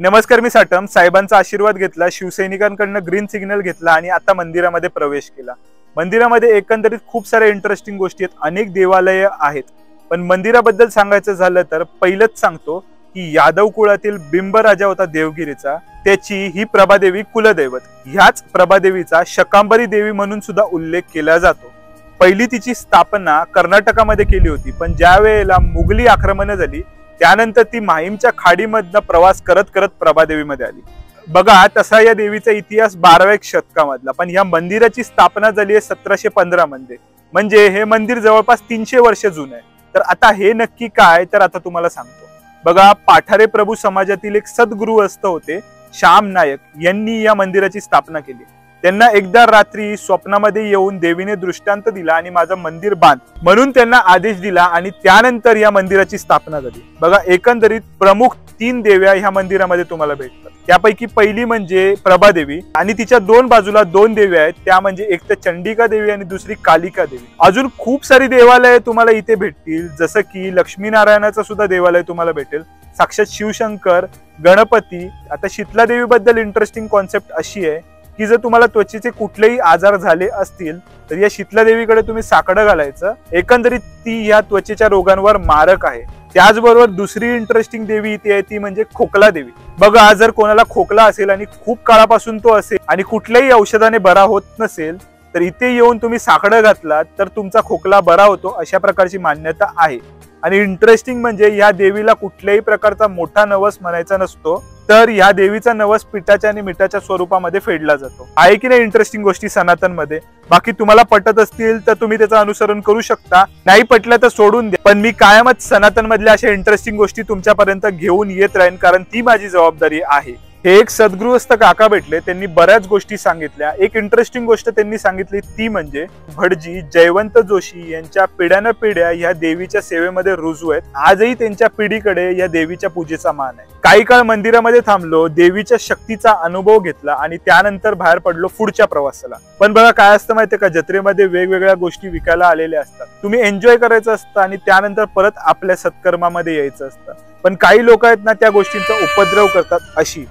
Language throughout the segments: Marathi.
नमस्कार, मी साटम. साहेबांचा आशीर्वाद घेतला, शिवसैनिकांकडून ग्रीन सिग्नल घेतला आणि आता मंदिरामध्ये प्रवेश केला. मंदिरामध्ये एकंदरीत खूप साऱ्या इंटरेस्टिंग गोष्टी आहेत, अनेक देवालय आहेत. पण मंदिराबद्दल सांगायचं झालं तर पहिलंच सांगतो की यादव कुळातील बिंब राजा होता देवगिरीचा, त्याची ही प्रभादेवी कुलदैवत. ह्याच प्रभादेवीचा शकांबरी देवी म्हणून सुद्धा उल्लेख केला जातो. पहिली तिची स्थापना कर्नाटकामध्ये केली होती, पण ज्या वेळेला मुघली आक्रमण झाली त्यानंतर ती माहीमच्या खाडीमधनं प्रवास करत करत प्रभादेवीमध्ये आली. बघा, तसा या देवीचा इतिहास 12व्या शतकामधला, पण या मंदिराची स्थापना झाली आहे 1715 मध्ये. म्हणजे हे मंदिर जवळपास 300 वर्ष जुनं आहे. तर आता हे नक्की काय, तर आता तुम्हाला सांगतो. बघा, पाठारे प्रभू समाजातील एक सद्गुरुस्थ होते श्याम नायक, यांनी या मंदिराची स्थापना केली. त्यांना एकदा रात्री स्वप्नामध्ये येऊन देवीने दृष्टांत दिला आणि माझं मंदिर बांध म्हणून त्यांना आदेश दिला आणि त्यानंतर या मंदिराची स्थापना झाली. बघा, एकंदरीत प्रमुख 3 देव्या ह्या मंदिरामध्ये तुम्हाला भेटतात. त्यापैकी पहिली म्हणजे प्रभादेवी आणि तिच्या 2 बाजूला 2 देव्या आहेत, त्या म्हणजे एक तर चंडिका देवी आणि दुसरी कालिका देवी. अजून खूप सारी देवालय तुम्हाला इथे भेटतील, जसं की लक्ष्मीनारायणाचं सुद्धा देवालय तुम्हाला भेटेल, साक्षात शिवशंकर, गणपती. आता शीतला देवी बद्दल इंटरेस्टिंग कॉन्सेप्ट अशी आहे की जर तुम्हाला त्वचेचे कुठलेही आजार झाले असतील तर या शीतला देवीकडे तुम्ही साकडं घालायचं. एकंदरीत ती या त्वचेच्या रोगांवर मारक आहे. त्याचबरोबर दुसरी इंटरेस्टिंग देवी इथे आहे, ती म्हणजे खोकला देवी. बघा, जर कोणाला खोकला असेल आणि खूप काळापासून तो असेल आणि कुठल्याही औषधाने बरा होत नसेल तर इथे येऊन तुम्ही साकडं घातलात तर तुमचा खोकला बरा होतो, अशा प्रकारची मान्यता आहे. आणि इंटरेस्टिंग म्हणजे या देवीला कुठल्याही प्रकारचा मोठा नवस म्हणायचा नसतो, तर या देवीचा नवस पिठाच्या आणि मिठाच्या स्वरूपामध्ये फेडला जातो. आहे की नाही इंटरेस्टिंग गोष्टी सनातन मध्ये. बाकी तुम्हाला पटत असतील तर तुम्ही त्याचं अनुसरण करू शकता, नाही पटलं तर सोडून द्या. पण मी कायमच सनातन मधल्या अशा इंटरेस्टिंग गोष्टी तुमच्यापर्यंत घेऊन येत राहीन, कारण ती माझी जबाबदारी आहे. हे एक सद्गृहस्थ काका भेटले, त्यांनी बऱ्याच गोष्टी सांगितल्या. एक इंटरेस्टिंग गोष्ट त्यांनी सांगितली ती म्हणजे भटजी जयवंत जोशी यांच्या पिढ्यान पिढ्या या देवीच्या सेवेमध्ये रुजू आहेत. आजही त्यांच्या पिढीकडे या देवीच्या पूजेचा मान आहे. काही काळ मंदिरामध्ये थांबलो, देवीच्या शक्तीचा अनुभव घेतला आणि त्यानंतर बाहेर पडलो पुढच्या प्रवासाला. पण बघा, काय असतं माहितीये का, जत्रेमध्ये वेगवेगळ्या गोष्टी विकायला आलेल्या असतात. तुम्ही एन्जॉय करायचं असतं आणि त्यानंतर परत आपल्या सत्कर्मामध्ये यायचं असतं. पण काही लोक आहेत ना, त्या गोष्टींचा उपद्रव करतात. अशी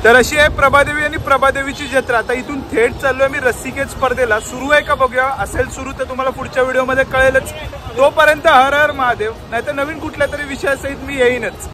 तर अशी आहे प्रभादेवी आणि प्रभादेवीची जत्रा. आता इथून थेट चाललोय मी रस्सिकेच स्पर्धेला. सुरू आहे का बघूया. असेल सुरू तर तुम्हाला पुढच्या व्हिडिओमध्ये कळेलच. तोपर्यंत हर हर महादेव. नाहीतर नवीन कुठल्या तरी विषयासहित मी येईनच.